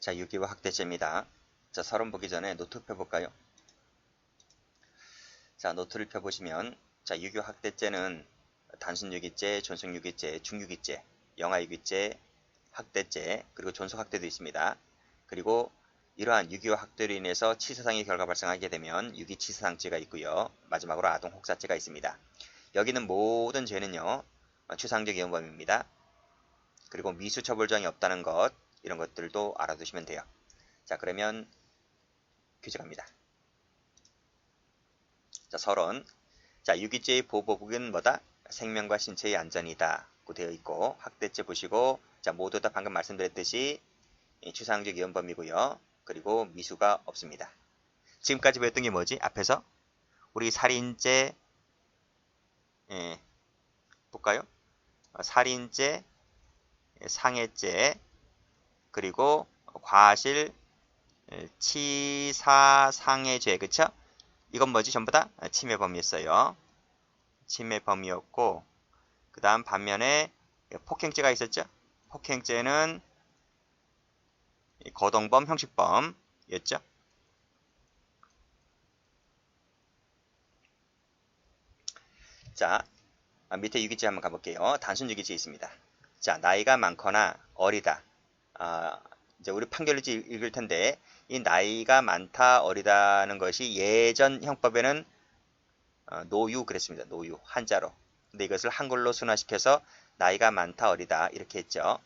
자, 유기화 확대죄입니다. 자, 서론 보기 전에 노트 펴볼까요? 자, 노트를 펴보시면, 자, 유기화 확대죄는 단순 유기죄, 존속 유기죄, 중유기죄, 영아 유기죄, 확대죄, 그리고 존속 확대도 있습니다. 그리고 이러한 유기화 확대로 인해서 치사상의 결과 발생하게 되면 유기치사상죄가 있고요. 마지막으로 아동 혹사죄가 있습니다. 여기는 모든 죄는요, 추상적 위헌범입니다. 그리고 미수처벌조항이 없다는 것, 이런 것들도 알아두시면 돼요. 자, 그러면 퀴즈 갑니다. 자, 서론. 자, 유기죄의 보호법은 뭐다? 생명과 신체의 안전이다. 고 되어 있고, 확대죄 보시고, 자, 모두 다 방금 말씀드렸듯이 추상적 위헌범이고요. 그리고 미수가 없습니다. 지금까지 배웠던 게 뭐지? 앞에서 우리 살인죄, 볼까요? 살인죄, 상해죄, 그리고 과실, 치사상해죄, 그쵸? 이건 뭐지? 전부 다 침해범이었어요. 침해범이었고, 그 다음 반면에 폭행죄가 있었죠? 폭행죄는 거동범, 형식범이었죠? 자, 밑에 유기죄 한번 가볼게요. 단순 유기죄 있습니다. 자, 나이가 많거나 어리다. 이제 우리 판결일지 읽을 텐데, 이 나이가 많다, 어리다는 것이 예전 형법에는 노유 그랬습니다. 노유, 한자로. 근데 이것을 한글로 순화시켜서 나이가 많다, 어리다 이렇게 했죠.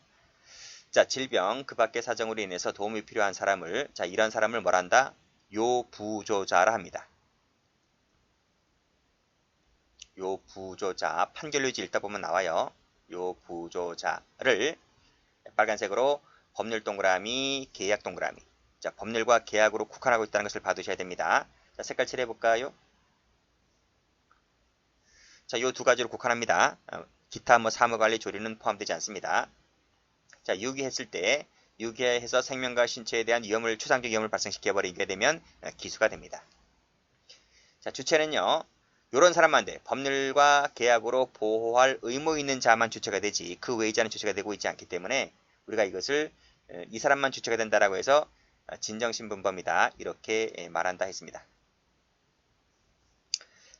자, 질병, 그 밖의 사정으로 인해서 도움이 필요한 사람을, 자, 이런 사람을 뭐란다? 요부조자라 합니다. 요부조자, 판결일지 읽다 보면 나와요. 요부조자를 빨간색으로 법률 동그라미, 계약 동그라미. 자, 법률과 계약으로 국한하고 있다는 것을 봐두셔야 됩니다. 자, 색깔 칠해볼까요? 자, 요 두 가지로 국한합니다. 기타 뭐 사무관리 조리는 포함되지 않습니다. 자, 유기했을 때 유기해서 생명과 신체에 대한 위험을 추상적 위험을 발생시켜버리게 되면 기수가 됩니다. 자, 주체는요. 요런 사람만 돼. 법률과 계약으로 보호할 의무 있는 자만 주체가 되지 그 외의 자는 주체가 되고 있지 않기 때문에 우리가 이것을 이 사람만 주체가 된다라고 해서 진정신분범이다 이렇게 말한다 했습니다.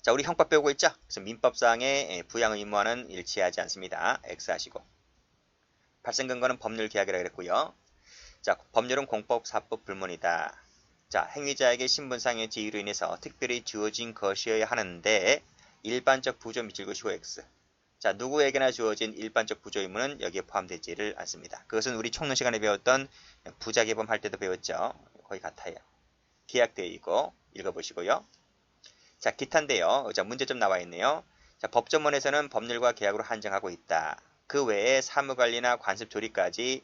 자, 우리 형법 배우고 있죠? 그래서 민법상의 부양 의무와는 일치하지 않습니다. X 하시고. 발생 근거는 법률 계약이라고 그랬고요. 자, 법률은 공법, 사법, 불문이다. 자, 행위자에게 신분상의 지위로 인해서 특별히 주어진 것이어야 하는데 일반적 부조 밑줄 그시고 X. 자, 누구에게나 주어진 일반적 부조 의무는 여기에 포함되지를 않습니다. 그것은 우리 총론 시간에 배웠던 부자개범 할 때도 배웠죠. 거의 같아요. 계약되어 있고 읽어보시고요. 자, 기타인데요. 자, 문제점 나와 있네요. 자, 법조문에서는 법률과 계약으로 한정하고 있다. 그 외에 사무관리나 관습조리까지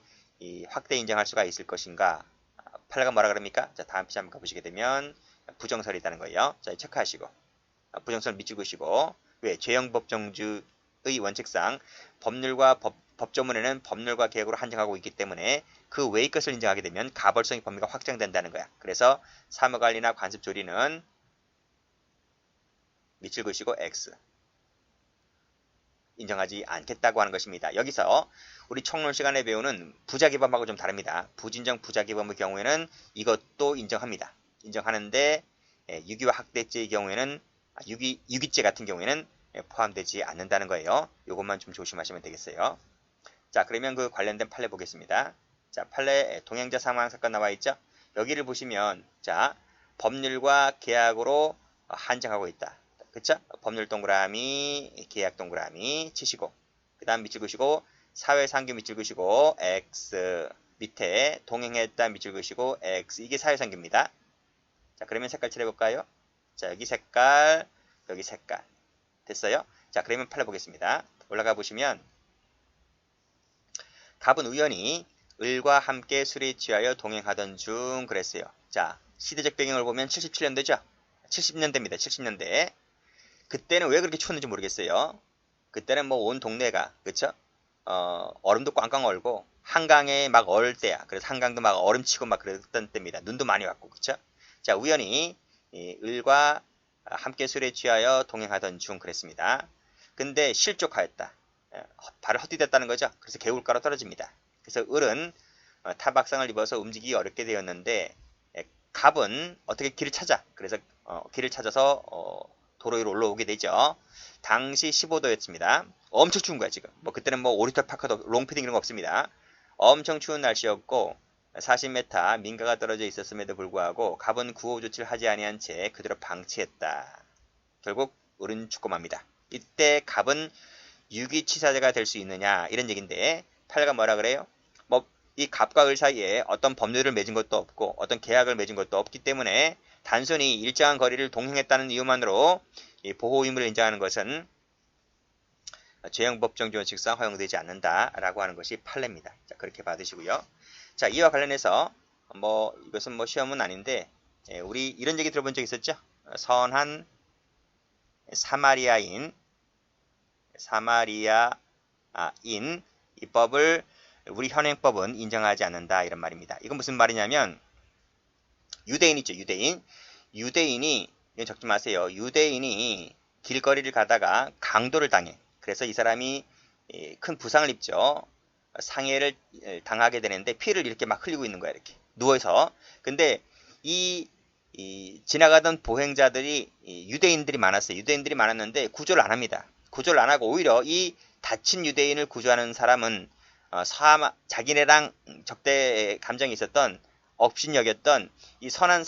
확대 인정할 수가 있을 것인가? 판례가 뭐라 그럽니까? 자, 다음 페이지 한번 가보시게 되면 부정설이 있다는 거예요. 자, 체크하시고 부정설 밑줄 그시고 왜? 죄형법정주의 원칙상 법률과 법조문에는 법률과 계약으로 한정하고 있기 때문에 그 외의 것을 인정하게 되면 가벌성의 범위가 확장된다는 거야. 그래서 사무관리나 관습조리는 밑줄 그시고 X. 인정하지 않겠다고 하는 것입니다. 여기서 우리 총론 시간에 배우는 부자기범하고 좀 다릅니다. 부진정 부자기범의 경우에는 이것도 인정합니다. 인정하는데 유기와 학대죄의 경우에는 유기죄 같은 경우에는 포함되지 않는다는 거예요. 이것만 좀 조심하시면 되겠어요. 자, 그러면 그 관련된 판례 보겠습니다. 자, 판례 동행자 사망 사건 나와 있죠? 여기를 보시면 자, 법률과 계약으로 한정하고 있다. 그쵸? 법률 동그라미, 계약 동그라미 치시고 그 다음 밑줄 그시고 사회상규 밑줄 그시고 X 밑에 동행했다 밑줄 그시고 X 이게 사회상규입니다. 자, 그러면 색깔 칠해볼까요? 자, 여기 색깔, 여기 색깔 됐어요? 자, 그러면 판례 보겠습니다. 올라가 보시면 갑은 우연히 을과 함께 술에 취하여 동행하던 중 그랬어요. 자, 시대적 배경을 보면 77년대죠? 70년대입니다. 70년대. 그때는 왜 그렇게 추웠는지 모르겠어요. 그때는 뭐 온 동네가 그쵸? 얼음도 꽝꽝 얼고 한강에 막 얼 때야. 그래서 한강도 막 얼음치고 막 그랬던 때입니다. 눈도 많이 왔고 그쵸? 자, 우연히 을과 함께 술에 취하여 동행하던 중 그랬습니다. 근데 실족하였다. 발을 헛디뎠다는 거죠. 그래서 개울가로 떨어집니다. 그래서 을은 타박상을 입어서 움직이기 어렵게 되었는데 갑은 어떻게 길을 찾아. 그래서 길을 찾아서 도로 위로 올라오게 되죠. 당시 15도였습니다. 엄청 추운 거야 지금. 뭐 그때는 뭐 오리털 파카도 롱패딩 이런 거 없습니다. 엄청 추운 날씨였고 40m 민가가 떨어져 있었음에도 불구하고 갑은 구호 조치를 하지 아니한 채 그대로 방치했다. 결국 을은 죽고 맙니다. 이때 갑은 유기치사자가 될 수 있느냐 이런 얘기인데 팔가 뭐라 그래요? 뭐 이 갑과 을 사이에 어떤 법률을 맺은 것도 없고 어떤 계약을 맺은 것도 없기 때문에 단순히 일정한 거리를 동행했다는 이유만으로 이 보호 의무를 인정하는 것은 죄형법정조칙상 허용되지 않는다라고 하는 것이 판례입니다. 자, 그렇게 받으시고요. 자, 이와 관련해서 뭐 이것은 뭐 시험은 아닌데 우리 이런 얘기 들어본 적 있었죠? 선한 사마리아인 이 법을 우리 현행법은 인정하지 않는다 이런 말입니다. 이건 무슨 말이냐면 유대인 있죠. 유대인이 이건 적지 마세요. 유대인이 길거리를 가다가 강도를 당해. 그래서 이 사람이 큰 부상을 입죠. 상해를 당하게 되는데 피를 이렇게 막 흘리고 있는 거야. 이렇게 누워서. 근데 이 지나가던 보행자들이 유대인들이 많았어요. 유대인들이 많았는데 구조를 안 합니다. 구조를 안 하고 오히려 이 다친 유대인을 구조하는 사람은 자기네랑 적대 감정이 있었던 업신여겼던 이 선한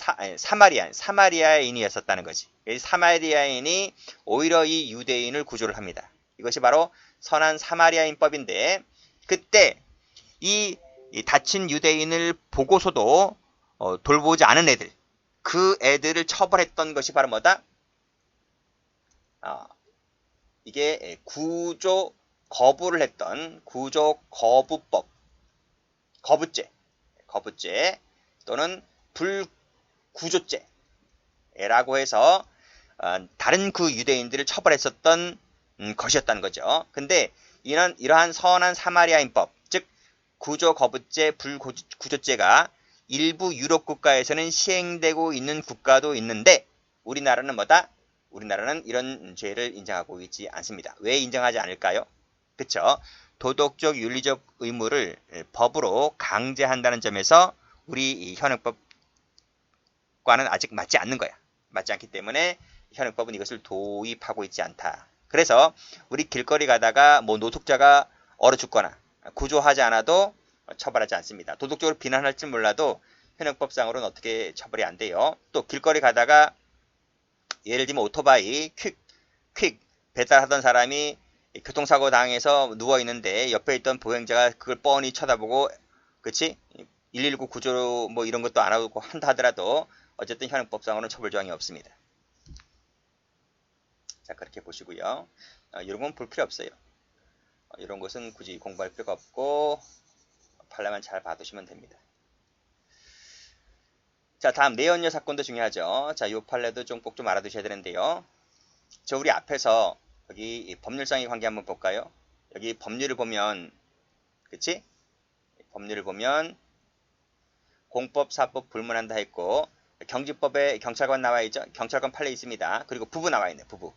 사마리아인이었었다는 거지. 사마리아인이 오히려 이 유대인을 구조를 합니다. 이것이 바로 선한 사마리아인법인데 그때 이 다친 유대인을 보고서도 돌보지 않은 애들 그 애들을 처벌했던 것이 바로 뭐다? 이게 구조 거부를 했던 구조 거부법 거부죄 또는 불구조죄라고 해서 다른 그 유대인들을 처벌했었던 것이었다는 거죠. 근데 이러한 선한 사마리아인법 즉 구조 거부죄 불구조죄가 일부 유럽 국가에서는 시행되고 있는 국가도 있는데 우리나라는 뭐다? 우리나라는 이런 죄를 인정하고 있지 않습니다. 왜 인정하지 않을까요? 그쵸? 도덕적 윤리적 의무를 법으로 강제한다는 점에서 우리 현행법과는 아직 맞지 않는 거야. 맞지 않기 때문에 현행법은 이것을 도입하고 있지 않다. 그래서 우리 길거리 가다가 뭐 노숙자가 얼어 죽거나 구조하지 않아도 처벌하지 않습니다. 도덕적으로 비난할지 몰라도 현행법상으로는 어떻게 처벌이 안 돼요. 또 길거리 가다가 예를 들면 오토바이 퀵 배달하던 사람이 교통사고 당해서 누워있는데 옆에 있던 보행자가 그걸 뻔히 쳐다보고 그치? 119 구조 뭐 이런 것도 안 하고 한다 하더라도 어쨌든 현행법상으로는 처벌 조항이 없습니다. 자 그렇게 보시고요. 이런 건 볼 필요 없어요. 이런 것은 굳이 공부할 필요가 없고 판례만 잘 봐두시면 됩니다. 자 다음 내연녀 사건도 중요하죠. 자 이 판례도 좀 꼭 좀 알아두셔야 되는데요. 저 우리 앞에서 여기 법률상의 관계 한번 볼까요? 여기 법률을 보면 그치? 법률을 보면 공법, 사법 불문한다 했고 경지법에 경찰관 나와 있죠? 경찰관 판례 있습니다. 그리고 부부 나와 있네. 부부.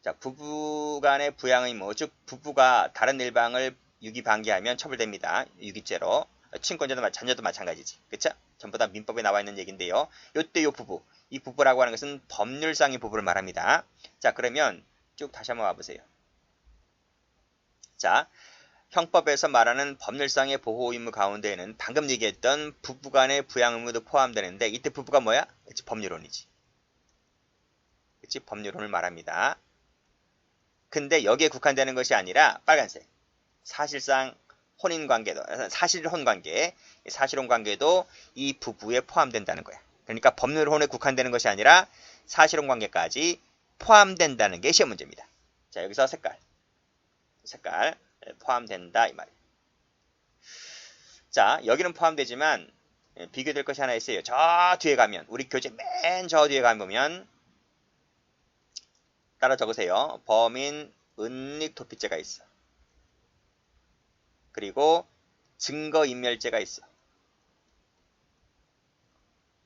자 부부 간의 부양 의무 즉 부부가 다른 일방을 유기방기하면 처벌됩니다. 유기죄로. 친권자도 자녀도 마찬가지지. 그쵸? 전부 다 민법에 나와 있는 얘기인데요. 요때 요 부부. 이 부부라고 하는 것은 법률상의 부부를 말합니다. 자 그러면 쭉 다시 한번 와보세요. 자, 형법에서 말하는 법률상의 보호 의무 가운데에는 방금 얘기했던 부부간의 부양 의무도 포함되는데 이때 부부가 뭐야? 그치, 법률혼이지. 그치, 법률혼을 말합니다. 근데 여기에 국한되는 것이 아니라 빨간색. 사실상 혼인관계도 사실혼관계도 이 부부에 포함된다는 거야. 그러니까 법률혼에 국한되는 것이 아니라 사실혼관계까지 포함된다는 게 시험 문제입니다. 자 여기서 색깔 포함된다 이 말이에요. 자 여기는 포함되지만 비교될 것이 하나 있어요. 저 뒤에 가면 우리 교재 맨 저 뒤에 가보면 따라 적으세요. 범인 은닉도피죄가 있어. 그리고 증거인멸죄가 있어.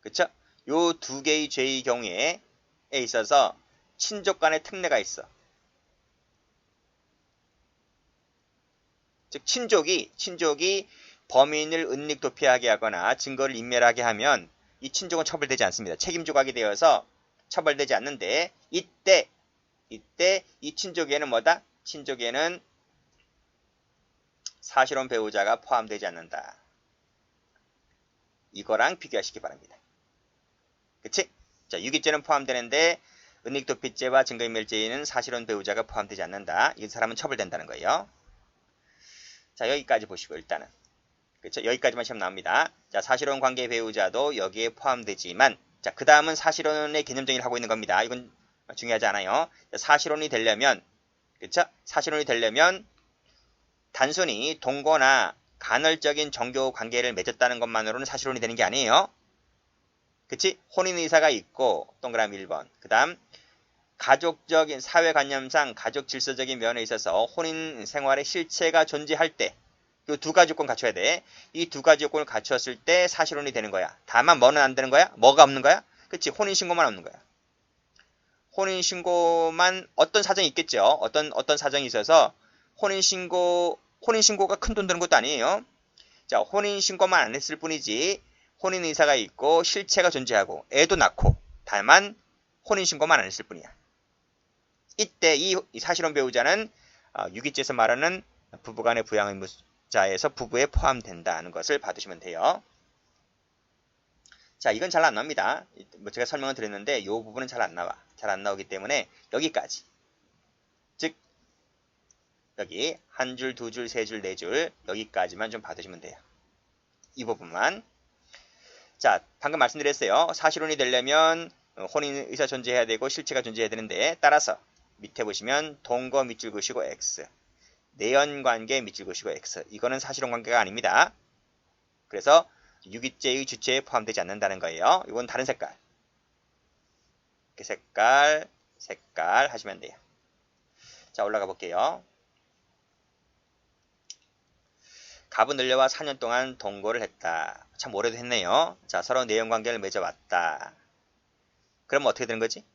그쵸? 요 두 개의 죄의 경우에 있어서 친족 간의 특례가 있어. 즉 친족이 범인을 은닉도피하게 하거나 증거를 인멸하게 하면 이 친족은 처벌되지 않습니다. 책임 조각이 되어서 처벌되지 않는데 이때 이 친족에는 뭐다? 친족에는 사실혼 배우자가 포함되지 않는다. 이거랑 비교하시기 바랍니다. 그치? 자, 유기죄는 포함되는데 은닉도피죄와 증거인멸죄에는 사실혼 배우자가 포함되지 않는다. 이 사람은 처벌된다는 거예요. 자, 여기까지 보시고 일단은. 그쵸? 여기까지만 시험 나옵니다. 자, 사실혼 관계 배우자도 여기에 포함되지만 자, 그 다음은 사실혼의 개념 정의를 하고 있는 겁니다. 이건 중요하지 않아요. 자, 사실혼이 되려면 그쵸? 사실혼이 되려면 단순히 동거나 간헐적인 정교 관계를 맺었다는 것만으로는 사실혼이 되는 게 아니에요. 그치? 혼인의사가 있고 동그라미 1번. 그 다음 가족적인 사회관념상 가족 질서적인 면에 있어서 혼인 생활의 실체가 존재할 때 이 두 가지 요건 갖춰야 돼. 이 두 가지 요건을 갖추었을 때 사실혼이 되는 거야. 다만 뭐는 안 되는 거야? 뭐가 없는 거야? 그치? 혼인신고만 없는 거야. 혼인신고만 어떤 사정이 있겠죠. 어떤 사정이 있어서 혼인신고가 큰 돈 드는 것도 아니에요. 자, 혼인신고만 안 했을 뿐이지 혼인의사가 있고 실체가 존재하고 애도 낳고 다만 혼인신고만 안 했을 뿐이야. 이때 이 사실혼 배우자는 유기죄에서 말하는 부부간의 부양의무자에서 부부에 포함된다는 것을 봐두시면 돼요. 자, 이건 잘 안 나옵니다. 뭐 제가 설명을 드렸는데 이 부분은 잘 안 나와. 잘 안 나오기 때문에 여기까지. 즉 여기 한 줄, 두 줄, 세 줄, 네 줄 여기까지만 좀 봐두시면 돼요. 이 부분만. 자, 방금 말씀드렸어요. 사실혼이 되려면 혼인의사 존재해야 되고 실체가 존재해야 되는데 따라서 밑에 보시면 동거 밑줄 그으시고 X, 내연관계 밑줄 그으시고 X. 이거는 사실혼 관계가 아닙니다. 그래서 유기죄의 주체에 포함되지 않는다는 거예요. 이건 다른 색깔. 이렇게 색깔 하시면 돼요. 자, 올라가 볼게요. 갑은 을려와 4년 동안 동거를 했다. 참 오래도 했네요. 자, 서로 내연관계를 맺어왔다. 그럼 어떻게 되는 거지?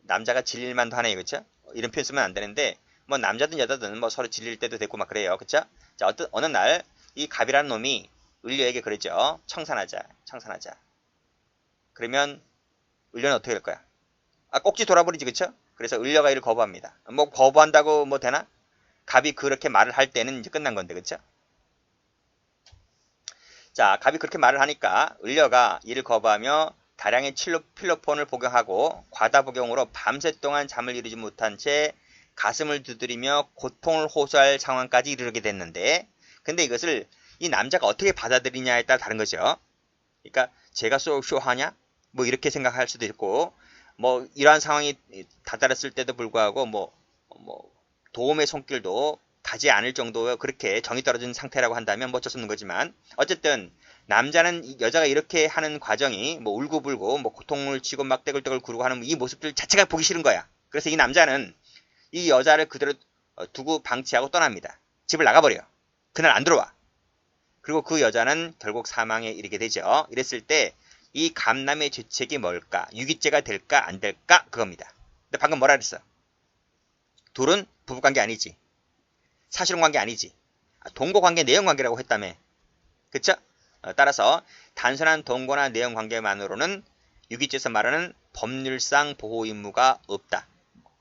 남자가 질릴만도 하네요. 그쵸? 이런 표현 쓰면 안 되는데 뭐 남자든 여자든 뭐 서로 질릴 때도 됐고 막 그래요. 그쵸? 자, 어느 날 이 갑이라는 놈이 을려에게 그러죠. 청산하자. 그러면 을려는 어떻게 될 거야? 꼭지 돌아버리지. 그쵸? 그래서 을려가 이를 거부합니다. 뭐 거부한다고 뭐 되나? 갑이 그렇게 말을 할 때는 이제 끝난 건데. 그쵸? 자, 갑이 그렇게 말을 하니까 을려가 이를 거부하며 다량의 필로폰을 복용하고 과다 복용으로 밤새 동안 잠을 이루지 못한 채 가슴을 두드리며 고통을 호소할 상황까지 이르게 됐는데 근데 이것을 이 남자가 어떻게 받아들이냐에 따라 다른 거죠. 그러니까 제가 쇼하냐? 뭐 이렇게 생각할 수도 있고 뭐 이러한 상황이 다다랐을 때도 불구하고 뭐 도움의 손길도 가지 않을 정도 그렇게 정이 떨어진 상태라고 한다면 뭐 어쩔 수 없는 거지만 어쨌든 남자는 여자가 이렇게 하는 과정이 뭐 울고불고 뭐 고통을 치고 막 떼굴떼굴 구르고 하는 이 모습들 자체가 보기 싫은 거야. 그래서 이 남자는 이 여자를 그대로 두고 방치하고 떠납니다. 집을 나가버려. 그날 안 들어와. 그리고 그 여자는 결국 사망에 이르게 되죠. 이랬을 때 이 갑남의 죄책이 뭘까? 유기죄가 될까 안 될까? 그겁니다. 근데 방금 뭐라 그랬어? 둘은 부부관계 아니지. 사실혼관계 아니지. 동거관계 내연관계라고 했다며. 그쵸? 따라서 단순한 동거나 내연관계만으로는 유기죄에서 말하는 법률상 보호 의무가 없다.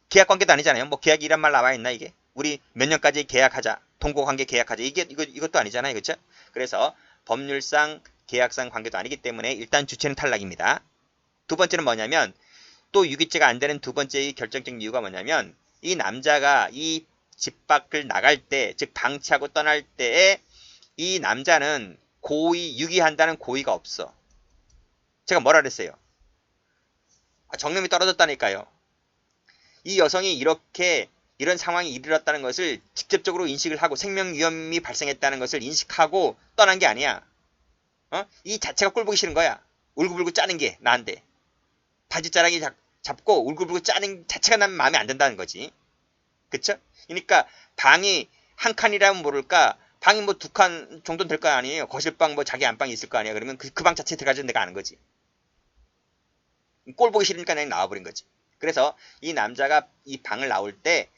계약관계도 아니잖아요. 뭐 계약이란 말 나와 있나 이게? 우리 몇 년까지 계약하자. 동거관계 계약하자. 이것도 아니잖아요. 그쵸? 그래서 법률상 계약상 관계도 아니기 때문에 일단 주체는 탈락입니다. 두 번째는 뭐냐면 또 유기죄가 안 되는 두 번째의 결정적인 이유가 뭐냐면 이 남자가 이 집 밖을 나갈 때, 즉 방치하고 떠날 때에 이 남자는 유기한다는 고의가 없어. 제가 뭐라 그랬어요? 정념이 떨어졌다니까요. 이 여성이 이런 상황이 이르렀다는 것을 직접적으로 인식을 하고 생명 위험이 발생했다는 것을 인식하고 떠난 게 아니야. 이 자체가 꼴보기 싫은 거야. 울고불고 짜는 게 나한테. 바지자락이 잡고 울고불고 짜는 자체가 난 마음에 안 든다는 거지. 그쵸? 그러니까 방이 한 칸이라면 모를까 방이 뭐 2칸 정도는 될 거 아니에요. 거실방 뭐 자기 안방이 있을 거 아니야. 그러면 그 방 자체에 들어가지 내가 아는 거지. 꼴 보기 싫으니까 그냥 나와버린 거지. 그래서 이 남자가 이 방을 나올 때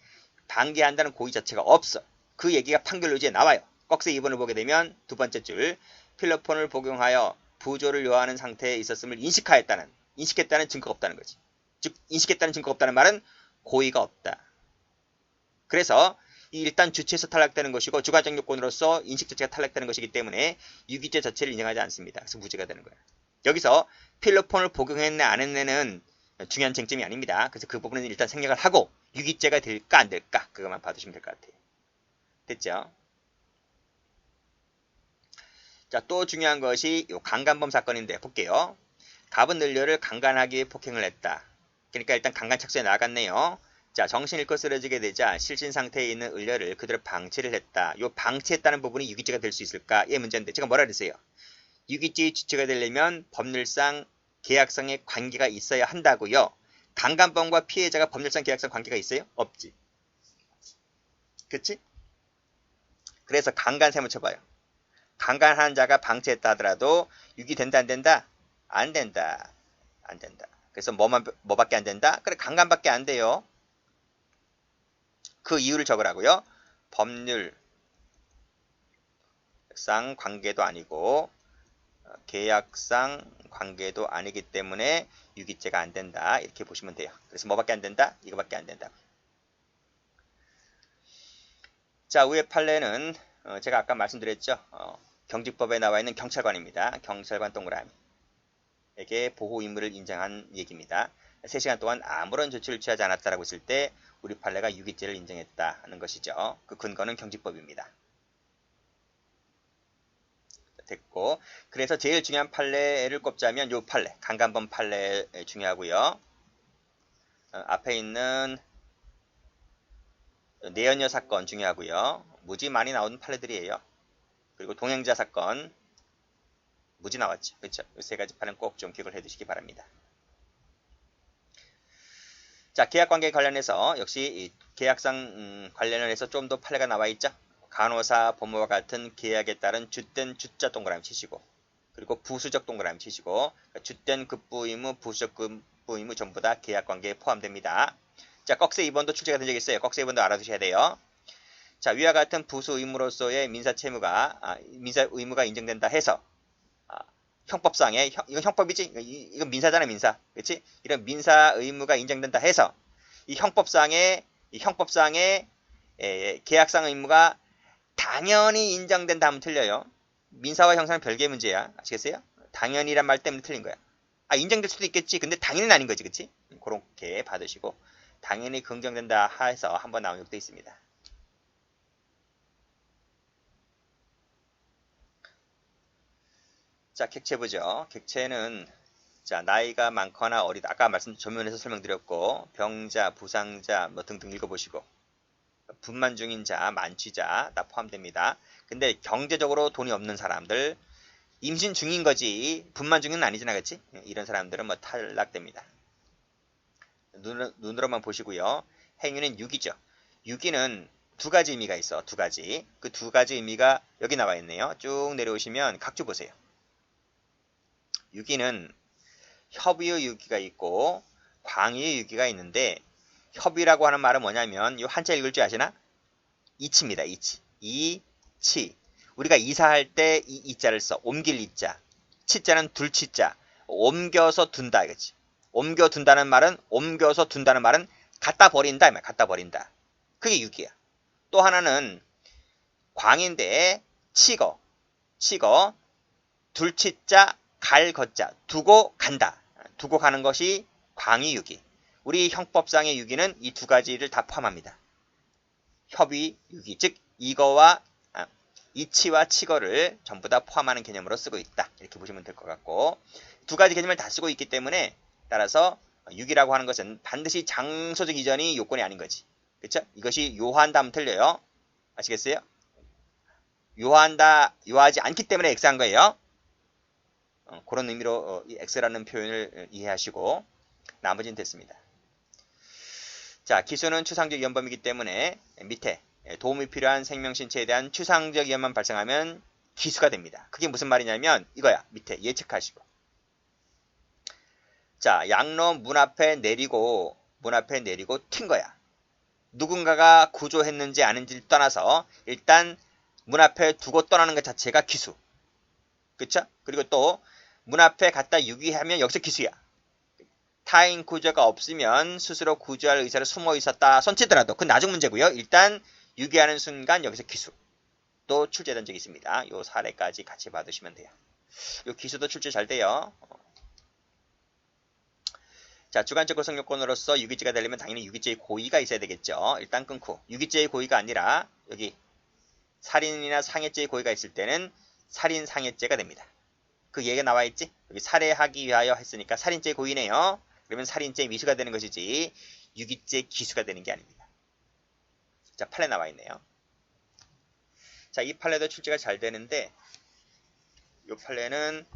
방기한다는 고의 자체가 없어. 그 얘기가 판결 의지에 나와요. 꺽쇠 2번을 보게 되면 두 번째 줄 필로폰을 복용하여 부조를 요하는 상태에 있었음을 인식했다는 증거가 없다는 거지. 즉 인식했다는 증거가 없다는 말은 고의가 없다. 그래서 일단 주체에서 탈락되는 것이고 주관적 요건으로서 인식 자체가 탈락되는 것이기 때문에 유기죄 자체를 인정하지 않습니다. 그래서 무죄가 되는 거예요. 여기서 필로폰을 복용했네 안 했네는 중요한 쟁점이 아닙니다. 그래서 그 부분은 일단 생략을 하고 유기죄가 될까 안 될까 그것만 봐두시면 될 것 같아요. 됐죠? 자, 또 중요한 것이 요 강간범 사건인데 볼게요. 갑은 늘려를 강간하기 위해 폭행을 했다. 그러니까 일단 강간착수에 나갔네요. 자, 정신 잃고 쓰러지게 되자 실신 상태에 있는 을려를 그대로 방치를 했다. 요 방치했다는 부분이 유기죄가 될 수 있을까? 이 문제인데 제가 뭐라 그랬어요? 유기죄의 주체가 되려면 법률상 계약상의 관계가 있어야 한다고요. 강간범과 피해자가 법률상 계약상 관계가 있어요? 없지. 그치? 그래서 강간셈을 쳐봐요. 강간하는 자가 방치했다 하더라도 유기된다 안 된다? 안 된다. 안 된다. 그래서 뭐밖에 안 된다? 그래 강간밖에 안 돼요. 그 이유를 적으라고요. 법률상 관계도 아니고 계약상 관계도 아니기 때문에 유기죄가 안 된다. 이렇게 보시면 돼요. 그래서 뭐밖에 안 된다? 이거밖에 안 된다. 자, 위의 판례는 제가 아까 말씀드렸죠. 경직법에 나와 있는 경찰관입니다. 경찰관 동그라미. 에게 보호 의무를 인정한 얘기입니다. 3시간 동안 아무런 조치를 취하지 않았다라고 했을 때 우리 판례가 유기죄를 인정했다 하는 것이죠. 그 근거는 경직법입니다. 됐고, 그래서 제일 중요한 판례를 꼽자면 요 판례, 강간범 판례 중요하고요. 앞에 있는 내연녀 사건 중요하고요. 무지 많이 나오는 판례들이에요. 그리고 동행자 사건 무지 나왔죠. 그렇죠? 이 세 가지 판례는 꼭 좀 기억을 해두시기 바랍니다. 자, 계약관계 관련해서 역시 이 계약상 관련을 해서 좀 더 판례가 나와 있죠. 간호사, 법무와 같은 계약에 따른 주된 주자 동그라미 치시고 그리고 부수적 동그라미 치시고 주된 급부 의무, 부수적 급부 의무 전부 다 계약관계에 포함됩니다. 자, 꺽쇠 2번도 출제가 된 적이 있어요. 꺽쇠 2번도 알아두셔야 돼요. 자, 위와 같은 부수 의무로서의 민사 의무가 인정된다 해서 형법상에 이건 형법이지? 이건 민사잖아, 민사. 그렇지? 이런 민사 의무가 인정된다 해서 이 형법상의 계약상 의무가 당연히 인정된다 하면 틀려요. 민사와 형사는 별개의 문제야. 아시겠어요? 당연히란 말 때문에 틀린 거야. 인정될 수도 있겠지. 근데 당연히는 아닌 거지. 그치? 그렇게 받으시고 당연히 긍정된다 해서 한번 나온 적도 있습니다. 자, 객체 보죠. 객체는 자, 나이가 많거나 어리다. 아까 전면에서 설명드렸고 병자, 부상자 뭐 등등 읽어보시고 분만 중인 자, 만취자 다 포함됩니다. 근데 경제적으로 돈이 없는 사람들 임신 중인 거지 분만 중인 아니잖아. 그치? 이런 사람들은 뭐 탈락됩니다. 눈으로만 보시고요. 행위는 유기죠. 유기는 두 가지 의미가 있어. 두 가지. 그 두 가지 의미가 여기 나와 있네요. 쭉 내려오시면 각주 보세요. 유기는 협의의 유기가 있고 광의의 유기가 있는데 협의라고 하는 말은 뭐냐면 이 한자 읽을 줄 아시나? 이치입니다. 이치. 이치. 우리가 이사할 때 이 이자를 써. 옮길 이자. 치자는 둘치자. 옮겨서 둔다 이거지. 옮겨서 둔다는 말은 갖다 버린다. 갖다 버린다. 그게 유기야. 또 하나는 광인데 치거. 둘치자 갈 거자. 두고 간다. 두고 가는 것이 광의 유기. 우리 형법상의 유기는 이 두 가지를 다 포함합니다. 협의 유기. 즉 이거와 이치와 치거를 전부 다 포함하는 개념으로 쓰고 있다. 이렇게 보시면 될 것 같고 두 가지 개념을 다 쓰고 있기 때문에 따라서 유기라고 하는 것은 반드시 장소적 이전이 요건이 아닌 거지. 그렇죠? 이것이 요한다 하면 틀려요. 아시겠어요? 요하지 않기 때문에 X한 거예요. 그런 의미로 이 X라는 표현을 이해하시고 나머지는 됐습니다. 자, 기수는 추상적 위험범이기 때문에 밑에 도움이 필요한 생명신체에 대한 추상적 위험만 발생하면 기수가 됩니다. 그게 무슨 말이냐면 이거야. 밑에 예측하시고. 자, 양로 문 앞에 내리고 튄 거야. 누군가가 구조했는지 아닌지를 떠나서 일단 문 앞에 두고 떠나는 것 자체가 기수. 그쵸? 그리고 또 문 앞에 갖다 유기하면 여기서 기수야. 타인 구조가 없으면 스스로 구조할 의사를 숨어 있었다 손치더라도 그건 나중 문제고요. 일단 유기하는 순간 여기서 기수. 또 출제된 적이 있습니다. 요 사례까지 같이 받으시면 돼요. 요 기수도 출제 잘 돼요. 자, 주관적 구성 요건으로서 유기죄가 되려면 당연히 유기죄의 고의가 있어야 되겠죠. 일단 끊고 유기죄의 고의가 아니라 여기 살인이나 상해죄의 고의가 있을 때는 살인 상해죄가 됩니다. 그 얘기가 나와 있지? 여기 살해하기 위하여 했으니까 살인죄의 고의네요. 그러면 살인죄 미수가 되는 것이지 유기죄 기수가 되는 게 아닙니다. 자, 판례 나와 있네요. 자, 이 판례도 출제가 잘 되는데 이 판례는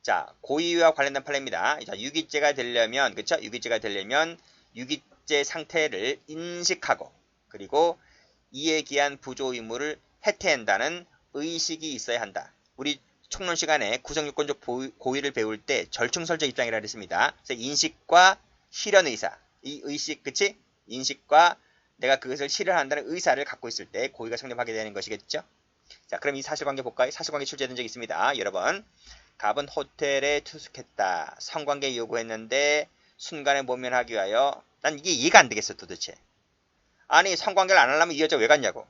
자, 고의와 관련된 판례입니다. 자, 유기죄가 되려면 그쵸? 유기죄가 되려면 유기죄 상태를 인식하고 그리고 이에 기한 부조 의무를 해태한다는 의식이 있어야 한다. 우리 총론 시간에 구성요건적 고의를 배울 때 절충설적 입장이라 그랬습니다. 그래서 인식과 실현 의사, 이 의식, 그치? 인식과 내가 그것을 실현한다는 의사를 갖고 있을 때 고의가 성립하게 되는 것이겠죠? 자, 그럼 이 사실관계 볼까요? 사실관계 출제된 적이 있습니다. 여러분, 갑은 호텔에 투숙했다. 성관계 요구했는데 순간에 모면하기 위하여 난 이게 이해가 안 되겠어 도대체. 아니 성관계를 안 하려면 이 여자 왜 갔냐고.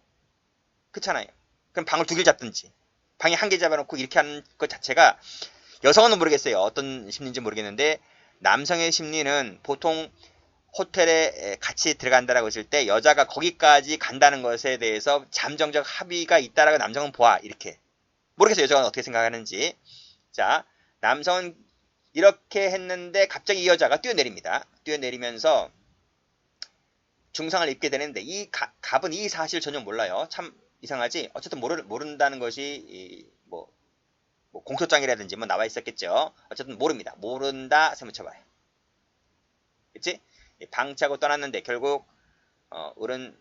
그렇잖아요. 그럼 방을 두 개를 잡든지. 방에 한 개 잡아놓고 이렇게 하는 것 자체가 여성은 모르겠어요. 어떤 심리인지 모르겠는데 남성의 심리는 보통 호텔에 같이 들어간다라고 했을 때 여자가 거기까지 간다는 것에 대해서 잠정적 합의가 있다라고 남성은 보아. 이렇게. 모르겠어요. 여자가 어떻게 생각하는지. 자, 남성은 이렇게 했는데 갑자기 이 여자가 뛰어내립니다. 뛰어내리면서 중상을 입게 되는데 이 갑은 이 사실을 전혀 몰라요. 참 이상하지? 어쨌든 모른다는 것이 뭐 공소장이라든지 뭐 나와 있었겠죠. 어쨌든 모릅니다. 모른다 세무쳐봐요. 그치? 방치하고 떠났는데 결국 을은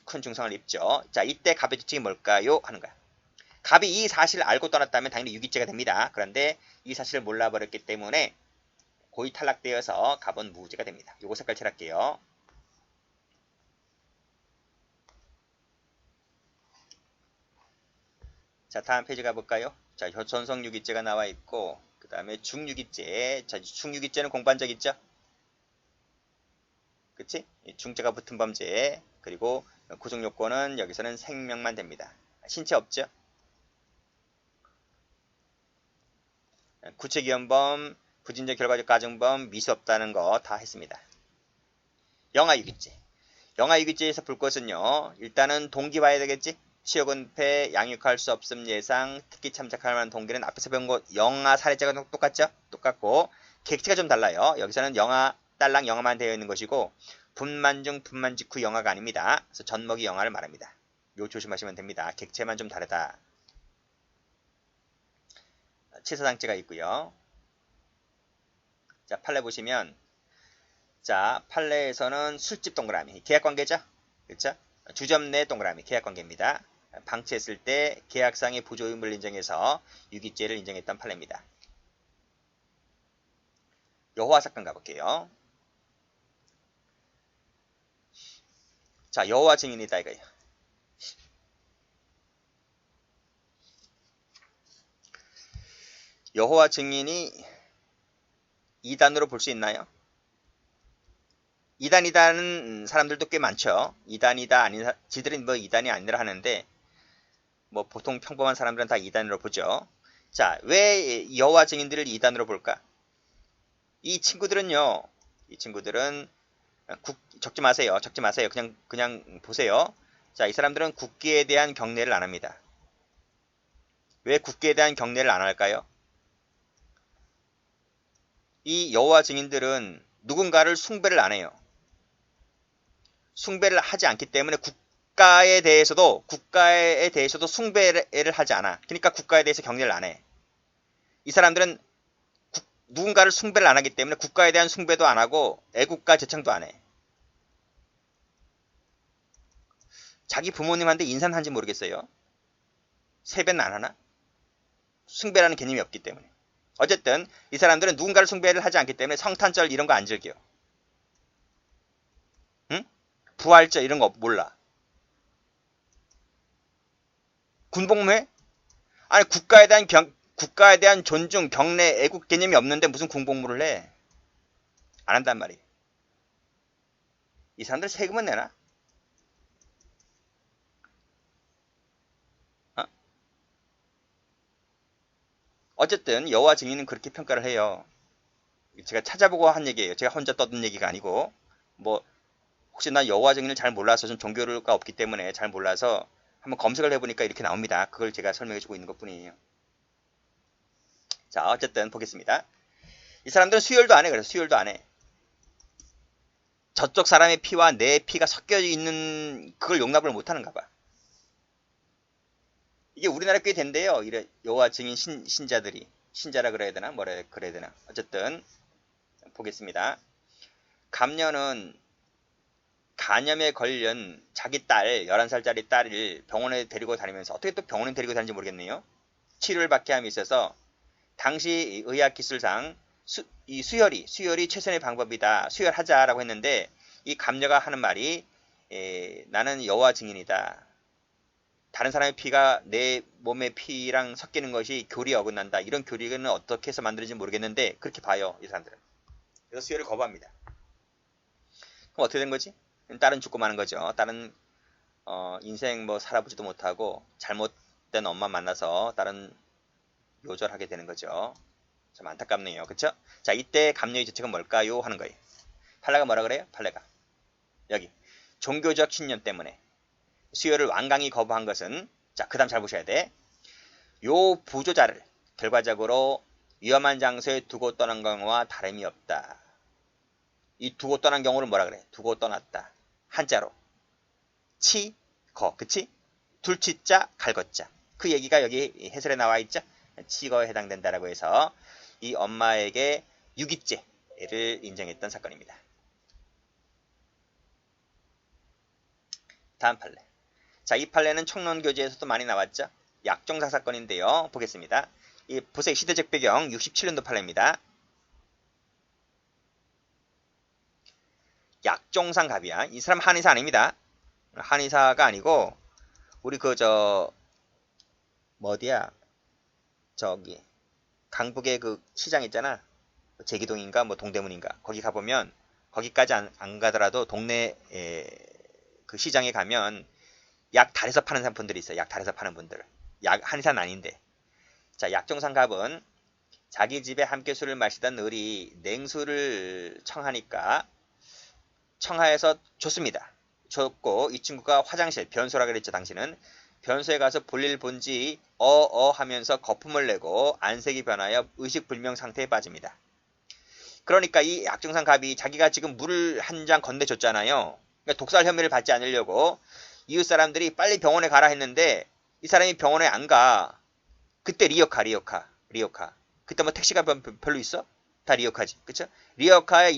큰 중상을 입죠. 자, 이때 갑의 주책이 뭘까요? 하는 거야. 갑이 이 사실을 알고 떠났다면 당연히 유기죄가 됩니다. 그런데 이 사실을 몰라버렸기 때문에 고의 탈락되어서 갑은 무죄가 됩니다. 요거 색깔 칠할게요. 자, 다음 페이지 가볼까요? 자, 전성유기죄가 나와 있고 그 다음에 중유기죄. 자, 중유기죄는 공부한 적 있죠? 그치? 중죄가 붙은 범죄. 그리고 구성요건은 여기서는 생명만 됩니다. 신체 없죠? 구체기현범, 부진적 결과적 가정범, 미수 없다는 거 다 했습니다. 영아유기죄. 영아유기죄에서 볼 것은요. 일단은 동기 봐야 되겠지? 치욕은폐, 양육할 수 없음 예상, 특히 참작할 만한 동기는 앞에서 배운 거 영아 살해죄가 똑같죠? 똑같고 객체가 좀 달라요. 여기서는 영아, 딸랑 영아만 되어 있는 것이고 분만 중 분만 직후 영아가 아닙니다. 그래서 젖먹이 영아를 말합니다. 요 조심하시면 됩니다. 객체만 좀 다르다. 치사상죄가 있고요. 자, 판례 보시면 자, 판례에서는 술집 동그라미 계약관계죠? 그렇죠? 주점 내 동그라미 계약관계입니다. 방치했을 때 계약상의 부조의무를 인정해서 유기죄를 인정했던 판례입니다. 여호와 사건 가볼게요. 자, 여호와 증인이다 이거예요. 여호와 증인이 이단으로 볼 수 있나요? 이단이다는 사람들도 꽤 많죠. 이단이다 아닌 지들은 뭐 이단이 아니라 하는데 뭐 보통 평범한 사람들은 다 이단으로 보죠. 자, 왜 여호와 증인들을 이단으로 볼까? 이 친구들은요. 이 친구들은 적지 마세요. 적지 마세요. 그냥 보세요. 자, 이 사람들은 국기에 대한 경례를 안 합니다. 왜 국기에 대한 경례를 안 할까요? 이 여호와 증인들은 누군가를 숭배를 안 해요. 숭배를 하지 않기 때문에 국가에 대해서도 숭배를 하지 않아. 그러니까 국가에 대해서 경례를 안 해. 이 사람들은 누군가를 숭배를 안 하기 때문에 국가에 대한 숭배도 안 하고 애국가 제창도 안 해. 자기 부모님한테 인사는 한지 모르겠어요. 세배는 안 하나? 숭배라는 개념이 없기 때문에. 어쨌든 이 사람들은 누군가를 숭배를 하지 않기 때문에 성탄절 이런 거 안 즐겨. 응? 부활절 이런 거 몰라. 군복무해? 아니 국가에 대한 존중, 경례, 애국 개념이 없는데 무슨 군복무를 해? 안 한단 말이에요. 이 사람들 세금은 내나? 어? 어쨌든 여호와 증인은 그렇게 평가를 해요. 제가 찾아보고 한 얘기예요. 제가 혼자 떠든 얘기가 아니고 뭐 혹시 나 여호와 증인을 잘 몰라서 좀 종교가 없기 때문에 잘 몰라서 한번 검색을 해보니까 이렇게 나옵니다. 그걸 제가 설명해주고 있는 것뿐이에요. 자, 어쨌든 보겠습니다. 이 사람들은 수혈도 안 해. 그래서 수혈도 안 해. 저쪽 사람의 피와 내 피가 섞여 있는 그걸 용납을 못 하는가 봐. 이게 우리나라 꽤 된대요. 이래 여호와 증인 신자들이. 신자라 그래야 되나? 뭐라 그래야 되나? 어쨌든 보겠습니다. 감녀는 간염에 걸린 자기 딸, 11살짜리 딸을 병원에 데리고 다니면서 어떻게 또 병원에 데리고 다니는지 모르겠네요. 치료를 받게 함에 있어서 당시 의학기술상 이 수혈이 최선의 방법이다. 수혈하자라고 했는데 이 감녀가 하는 말이 나는 여호와 증인이다. 다른 사람의 피가 내 몸의 피랑 섞이는 것이 교리에 어긋난다. 이런 교리는 어떻게 해서 만드는지 모르겠는데 그렇게 봐요. 이 사람들은. 그래서 수혈을 거부합니다. 그럼 어떻게 된 거지? 딸은 죽고 마는 거죠. 딸은 인생 뭐 살아보지도 못하고 잘못된 엄마 만나서 딸은 요절하게 되는 거죠. 참 안타깝네요. 그쵸? 자, 이때 감녀의 죄책은 뭘까요? 하는 거예요. 팔레가 뭐라 그래요? 팔레가 여기 종교적 신념 때문에 수혈을 완강히 거부한 것은, 자, 그 다음 잘 보셔야 돼. 요 부조자를 결과적으로 위험한 장소에 두고 떠난 경우와 다름이 없다. 이 두고 떠난 경우를 뭐라 그래? 두고 떠났다. 한자로 치, 거, 그치? 둘치자, 갈것자. 그 얘기가 여기 해설에 나와 있죠? 치거에 해당된다라고 해서 이 엄마에게 유기죄를 인정했던 사건입니다. 다음 판례. 자, 이 판례는 청론교재에서도 많이 나왔죠? 약종상 사건인데요. 보겠습니다. 이 보세요. 시대적 배경 67년도 판례입니다. 약종상 갑이야. 이 사람 한의사 아닙니다. 한의사가 아니고 우리 뭐 어디야? 저기 강북에 그 시장 있잖아. 제기동인가 뭐 동대문인가. 거기 가보면 거기까지 안 가더라도 동네 그 시장에 가면 약 달에서 파는 분들이 있어요. 약 달에서 파는 분들. 약 한의사는 아닌데. 자, 약종상 갑은 자기 집에 함께 술을 마시던 을이 냉수를 청하니까 청하에서 줬습니다. 줬고 이 친구가 화장실, 변소라 그랬죠. 당신은 변소에 가서 볼일 본지 하면서 거품을 내고 안색이 변하여 의식불명 상태에 빠집니다. 그러니까 이 약종상 갑이 자기가 지금 물을 한 잔 건네줬잖아요. 그러니까 독살 혐의를 받지 않으려고 이웃 사람들이 빨리 병원에 가라 했는데 이 사람이 병원에 안 가. 그때 리어카. 그때 뭐 택시가 별로 있어? 다 리어카지. 그쵸? 리어카에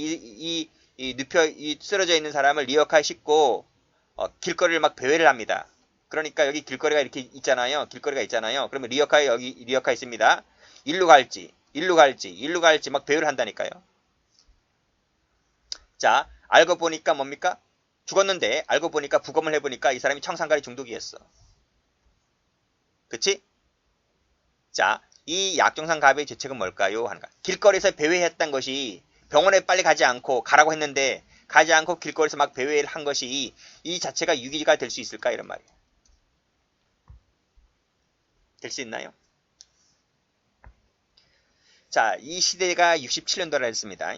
쓰러져 있는 사람을 리어카에 싣고 길거리를 막 배회를 합니다. 그러니까 여기 길거리가 이렇게 있잖아요. 그러면 리어카에 여기 리어카 있습니다. 일로 갈지 막 배회를 한다니까요. 자, 알고 보니까 뭡니까? 죽었는데 알고 보니까 부검을 해보니까 이 사람이 청산가리 중독이었어. 그치? 자, 이 약종상 갑의 죄책은 뭘까요? 하는 거야. 길거리에서 배회했던 것이 병원에 빨리 가지 않고 가라고 했는데 가지 않고 길거리에서 막 배회를 한 것이 이 자체가 유기가 될 수 있을까? 이런 말이에요. 될 수 있나요? 자, 이 시대가 67년도라 했습니다.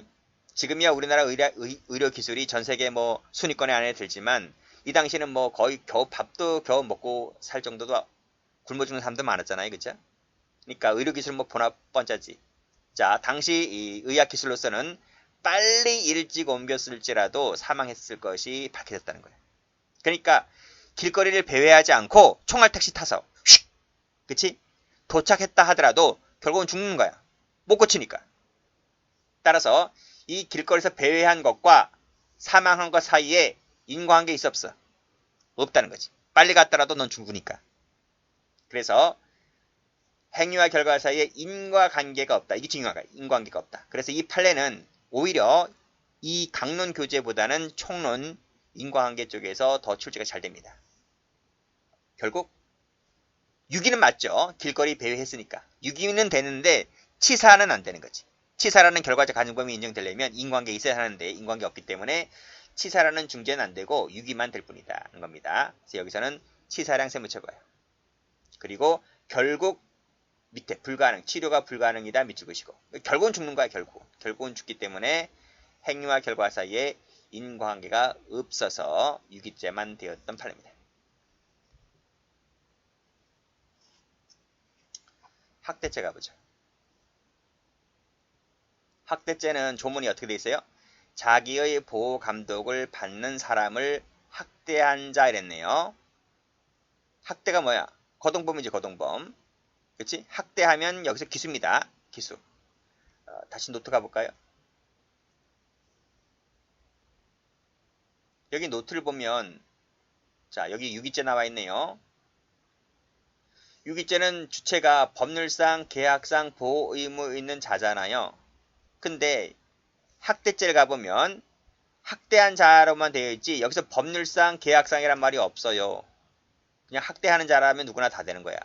지금이야 우리나라 의료 기술이 전 세계 뭐 순위권에 안에 들지만 이 당시는 뭐 거의 밥도 겨우 먹고 살 정도도 굶어 죽는 사람도 많았잖아요. 그죠? 그러니까 의료 기술 뭐 번짜지. 자, 당시 이 의학 기술로서는 빨리 일찍 옮겼을지라도 사망했을 것이 밝혀졌다는 거예요. 그러니까 길거리를 배회하지 않고 총알 택시 타서 휙, 그치? 도착했다 하더라도 결국은 죽는 거야. 못 고치니까. 따라서 이 길거리에서 배회한 것과 사망한 것 사이에 인과관계 있어 없어? 없다는 거지. 빨리 갔더라도 넌 죽으니까. 그래서 행위와 결과 사이에 인과관계가 없다. 이게 중요한 거야. 인과관계가 없다. 그래서 이 판례는 오히려 이 강론 교재보다는 총론 인과관계 쪽에서 더 출제가 잘 됩니다. 결국 유기는 맞죠. 길거리 배회했으니까. 유기는 되는데 치사는 안 되는 거지. 치사라는 결과적 가정범위 인정되려면 인관계 있어야 하는데 인관계 없기 때문에 치사라는 중재는 안 되고 유기만 될 뿐이다 는 겁니다. 그래서 여기서는 치사량 세무쳐봐요. 그리고 결국 밑에 불가능, 치료가 불가능이다 밑줄 그시고 결국은 죽는 거야. 결국은 죽기 때문에 행위와 결과 사이에 인과관계가 없어서 유기죄만 되었던 판례입니다. 학대죄 가보죠. 학대죄는 조문이 어떻게 돼 있어요? 자기의 보호 감독을 받는 사람을 학대한 자 이랬네요. 학대가 뭐야? 거동범이지 거동범. 그치? 학대하면 여기서 기수입니다. 기수. 다시 노트 가볼까요? 여기 노트를 보면 자 여기 유기죄 나와 있네요. 유기죄는 주체가 법률상 계약상 보호 의무 있는 자잖아요. 근데 학대죄를 가보면 학대한 자로만 되어 있지 여기서 법률상 계약상이란 말이 없어요. 그냥 학대하는 자라면 누구나 다 되는 거야.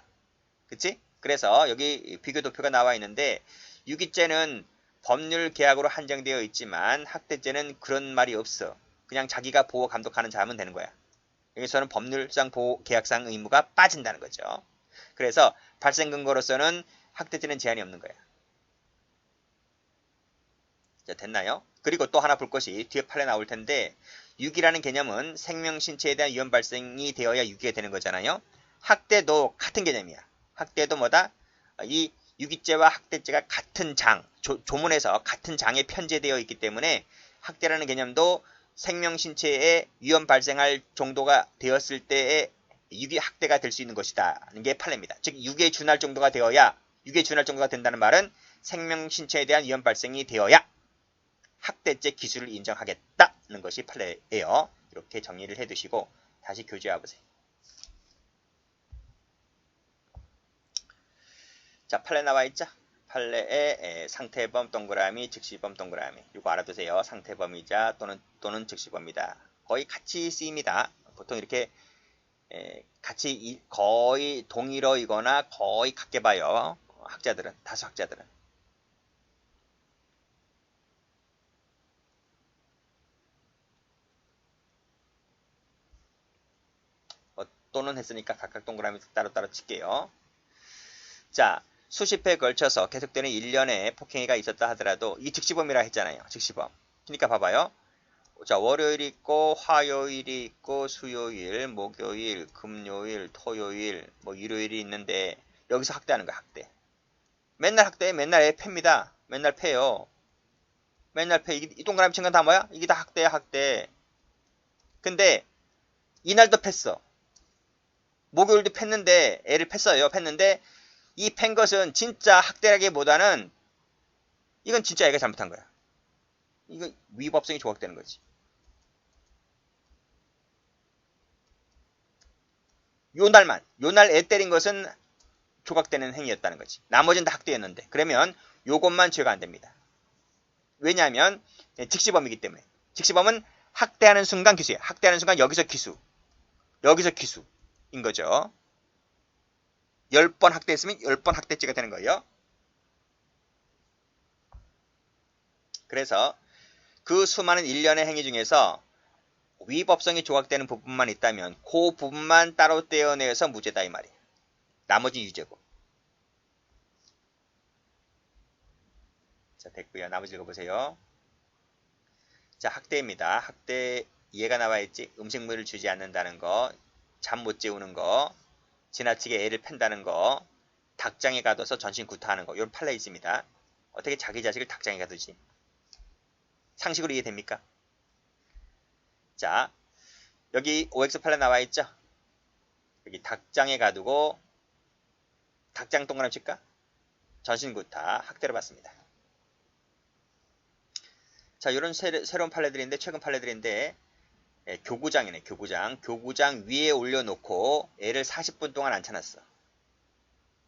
그치? 그래서 여기 비교 도표가 나와 있는데 유기죄는 법률 계약으로 한정되어 있지만 학대죄는 그런 말이 없어. 그냥 자기가 보호 감독하는 자면 되는 거야. 여기서는 법률상 보호 계약상 의무가 빠진다는 거죠. 그래서 발생 근거로서는 학대죄는 제한이 없는 거야. 자, 됐나요? 그리고 또 하나 볼 것이 뒤에 판례 나올 텐데 유기라는 개념은 생명 신체에 대한 위험 발생이 되어야 유기가 되는 거잖아요. 학대도 같은 개념이야. 학대도 뭐다? 이 유기죄와 학대죄가 같은 장, 조문에서 같은 장에 편제되어 있기 때문에 학대라는 개념도 생명 신체에 위험 발생할 정도가 되었을 때에 유기 학대가 될 수 있는 것이다. 하는 게 판례입니다. 즉 유기에 준할 정도가 되어야 유기에 준할 정도가 된다는 말은 생명 신체에 대한 위험 발생이 되어야 학대죄 기술을 인정하겠다는 것이 판례예요. 이렇게 정리를 해두시고 다시 교재와 보세요. 자, 판례 나와 있죠? 판례에 상태범 동그라미, 즉시범 동그라미. 이거 알아두세요. 상태범이자 또는 즉시범이다. 거의 같이 쓰입니다. 보통 이렇게 같이 거의 동일어이거나 거의 같게 봐요. 학자들은, 다수 학자들은. 또는 했으니까 각각 동그라미 따로따로 칠게요. 자, 수십 회에 걸쳐서 계속되는 1년의 폭행위가 있었다 하더라도 이 즉시범이라 했잖아요. 즉시범. 그러니까 봐봐요. 자, 월요일이 있고 화요일이 있고 수요일, 목요일, 금요일, 토요일, 뭐 일요일이 있는데 여기서 학대하는 거야. 학대. 맨날 학대, 맨날 애 팹니다. 맨날 패요. 맨날 패. 이 동그라미 친 건 다 뭐야? 이게 다 학대야, 학대. 근데 이날도 팼어. 목요일도 팼는데 애를 팼어요. 팼는데 이 팬 것은 진짜 학대라기보다는 이건 진짜 애가 잘못한 거야. 이거 위법성이 조각되는 거지. 요날 애 때린 것은 조각되는 행위였다는 거지. 나머지는 다 학대였는데. 그러면 요것만 죄가 안 됩니다. 왜냐하면 직시범이기 때문에. 직시범은 학대하는 순간 기수예요. 학대하는 순간 여기서 기수. 여기서 기수인 거죠. 10번 학대했으면 10번 학대죄가 되는 거예요. 그래서 그 수많은 일련의 행위 중에서 위법성이 조각되는 부분만 있다면 그 부분만 따로 떼어내서 무죄다 이 말이에요. 나머지 유죄고. 자, 됐고요. 나머지 읽어보세요. 자, 학대입니다. 학대 이해가 나와 있지. 음식물을 주지 않는다는 거, 잠 못 재우는 거, 지나치게 애를 팬다는 거, 닭장에 가둬서 전신 구타하는 거. 이런 판례 있습니다. 어떻게 자기 자식을 닭장에 가두지? 상식으로 이해됩니까? 자, 여기 OX 판례 나와 있죠? 여기 닭장에 가두고 닭장 동그라미 칠까? 전신 구타, 학대를 받습니다. 자, 이런 새로운 판례들인데 최근 판례들인데 교구장이네. 교구장 위에 올려놓고 애를 40분 동안 앉혀놨어.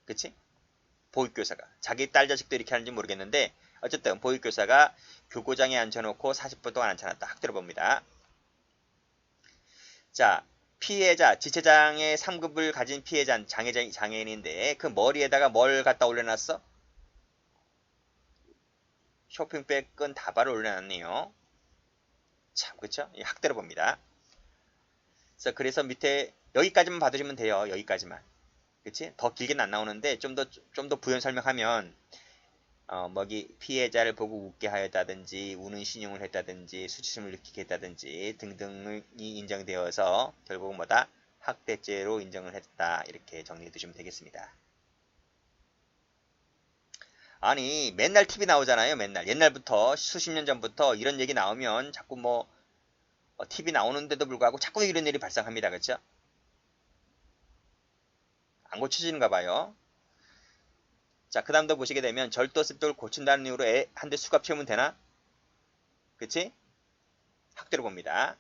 그치? 보육교사가. 자기 딸 자식도 이렇게 하는지 모르겠는데 어쨌든 보육교사가 교구장에 앉혀놓고 40분 동안 앉혀놨다. 학대를 봅니다. 자, 피해자, 지체장애 3급을 가진 피해자, 장애인인데 그 머리에다가 뭘 갖다 올려놨어? 쇼핑백은 다발을 올려놨네요. 참, 그쵸? 학대로 봅니다. 그래서 밑에 여기까지만 봐두시면 돼요. 여기까지만. 그치? 더 길게는 안 나오는데 좀 더 부연 설명하면 뭐기 피해자를 보고 웃게 하였다든지 우는 신용을 했다든지 수치심을 느끼게 했다든지 등등이 인정되어서 결국은 뭐다? 학대죄로 인정을 했다. 이렇게 정리해 두시면 되겠습니다. 아니 맨날 TV 나오잖아요. 맨날 옛날부터 수십 년 전부터 이런 얘기 나오면 자꾸 뭐 TV 나오는데도 불구하고 자꾸 이런 일이 발생합니다. 그렇죠? 안 고쳐지는가 봐요. 자, 그 다음도 보시게 되면 절도 습득을 고친다는 이유로 한 대 수갑 채우면 되나? 그치? 학대로 봅니다.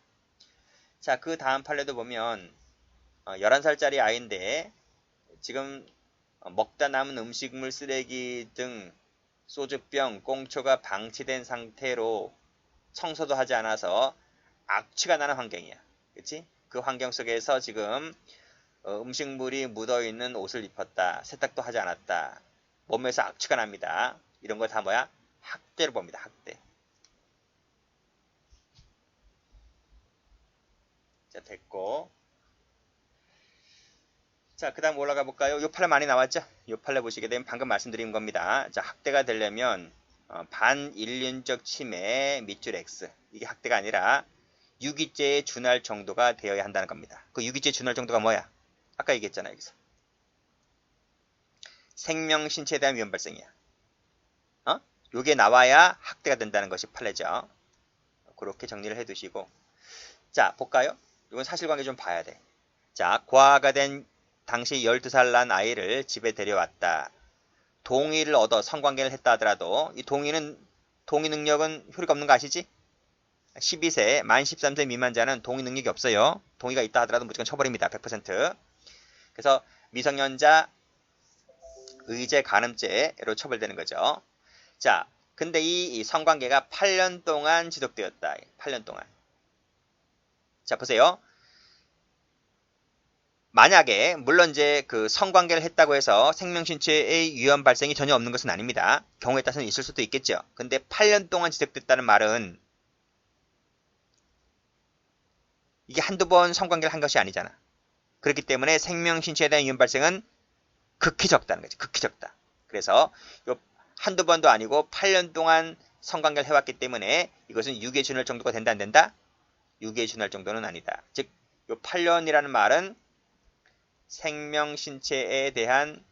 자, 그 다음 판례도 보면 11살짜리 아이인데 지금 먹다 남은 음식물 쓰레기 등 소주병, 꽁초가 방치된 상태로 청소도 하지 않아서 악취가 나는 환경이야. 그치? 그 환경 속에서 지금 음식물이 묻어있는 옷을 입었다. 세탁도 하지 않았다. 몸에서 악취가 납니다. 이런 거 다 뭐야? 학대로 봅니다. 학대. 자, 됐고. 자, 그 다음 올라가 볼까요? 요 판례 많이 나왔죠? 요 판례 보시게 되면 방금 말씀드린 겁니다. 자, 학대가 되려면 반인륜적 침해 밑줄 X. 이게 학대가 아니라 유기죄에 준할 정도가 되어야 한다는 겁니다. 그 유기죄에 준할 정도가 뭐야? 아까 얘기했잖아요. 여기서. 생명, 신체에 대한 위험 발생이야. 요게 나와야 학대가 된다는 것이 판례죠. 그렇게 정리를 해 두시고. 자, 볼까요? 이건 사실관계 좀 봐야 돼. 자, 고아가 된 당시 12살 난 아이를 집에 데려왔다. 동의를 얻어 성관계를 했다 하더라도 이 동의 능력은 효력이 없는 거 아시지? 12세, 만 13세 미만자는 동의 능력이 없어요. 동의가 있다 하더라도 무조건 처벌입니다. 100%. 그래서 미성년자 의제 간음죄로 처벌되는 거죠. 자, 근데 이 성관계가 8년 동안 지속되었다. 8년 동안. 자, 보세요. 만약에 물론 이제 그 성관계를 했다고 해서 생명신체의 위험 발생이 전혀 없는 것은 아닙니다. 경우에 따라서는 있을 수도 있겠죠. 근데 8년 동안 지속됐다는 말은 이게 한두 번 성관계를 한 것이 아니잖아. 그렇기 때문에 생명신체에 대한 위험 발생은 극히 적다는 거지. 극히 적다. 그래서 요 한두 번도 아니고 8년 동안 성관계를 해왔기 때문에 이것은 유기에 준할 정도가 된다 안 된다? 유기에 준할 정도는 아니다. 즉, 요 8년이라는 말은 생명신체에 대한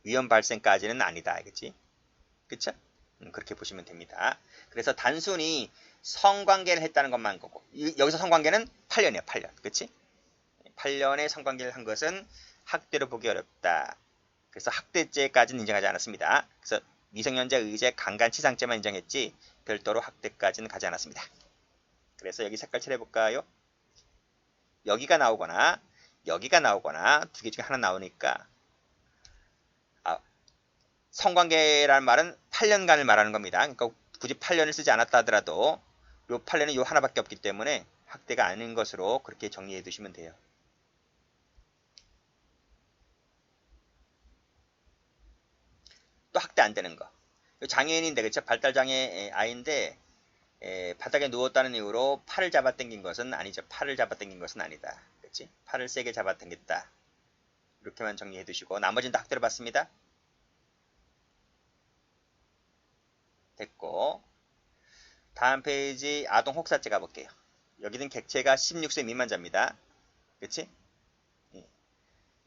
위험 발생까지는 아니다. 그치? 그쵸? 그렇게 보시면 됩니다. 그래서 단순히 성관계를 했다는 것만 거고 여기서 성관계는 8년이에요. 8년. 그치? 8년의 성관계를 한 것은 학대로 보기 어렵다. 그래서 학대죄까지는 인정하지 않았습니다. 그래서 미성년자 의제 강간치상죄만 인정했지 별도로 학대까지는 가지 않았습니다. 그래서 여기 색깔 칠해볼까요? 여기가 나오거나 여기가 나오거나 두 개 중에 하나 나오니까 성관계라는 말은 8년간을 말하는 겁니다. 그러니까 굳이 8년을 쓰지 않았다 하더라도 요 8년은 요 하나밖에 없기 때문에 학대가 아닌 것으로 그렇게 정리해 두시면 돼요. 또 학대 안 되는 거. 장애인인데 그쵸? 발달장애 아이인데 바닥에 누웠다는 이유로 팔을 잡아당긴 것은 아니죠. 팔을 잡아당긴 것은 아니다. 그치? 팔을 세게 잡아당겼다. 이렇게만 정리해 두시고 나머지는 다 학대로 봤습니다. 됐고 다음 페이지 아동 혹사죄 가볼게요. 여기는 객체가 16세 미만자입니다. 그치?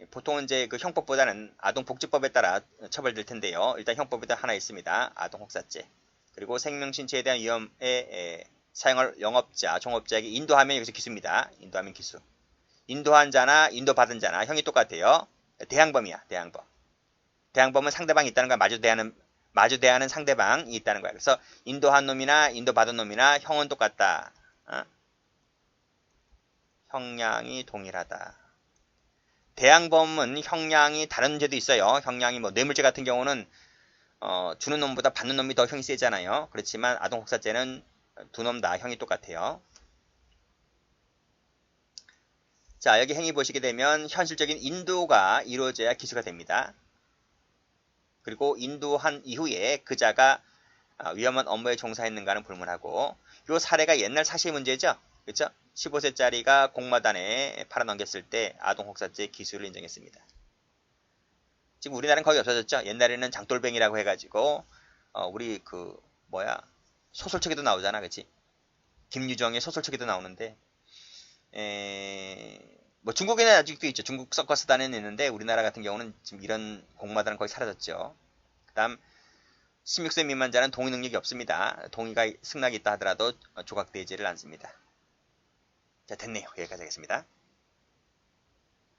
보통은 이제 그 형법보다는 아동복지법에 따라 처벌될 텐데요. 일단 형법에도 하나 있습니다. 아동 혹사죄. 그리고 생명신체에 대한 위험에 사용할 영업자, 종업자에게 인도하면 여기서 기수입니다. 인도하면 기수. 인도한 자나 인도받은 자나 형이 똑같아요. 대항범이야. 대항범. 대항범은 상대방이 있다는 거야. 마주 대하는 상대방이 있다는 거야. 그래서 인도한 놈이나 인도받은 놈이나 형은 똑같다. 형량이 동일하다. 대항범은 형량이 다른 죄도 있어요. 형량이 뭐 뇌물죄 같은 경우는 주는 놈보다 받는 놈이 더 형이 세잖아요. 그렇지만 아동 혹사죄는 두 놈 다 형이 똑같아요. 자, 여기 행위 보시게 되면 현실적인 인도가 이루어져야 기수가 됩니다. 그리고 인도한 이후에 그자가 위험한 업무에 종사했는가는 불문하고, 이 사례가 옛날 사실 문제죠. 그렇죠? 15세짜리가 공마단에 팔아넘겼을 때 아동혹사죄 기수를 인정했습니다. 지금 우리나라는 거의 없어졌죠. 옛날에는 장돌뱅이라고 해가지고 우리 소설책에도 나오잖아, 그렇지? 김유정의 소설책에도 나오는데, 뭐 중국에는 아직도 있죠. 중국 서커스단에는 있는데 우리나라 같은 경우는 지금 이런 공마단은 거의 사라졌죠. 그다음 16세 미만자는 동의 능력이 없습니다. 동의가 승낙이 있다 하더라도 조각대지를 않습니다. 자, 됐네요. 여기까지 하겠습니다.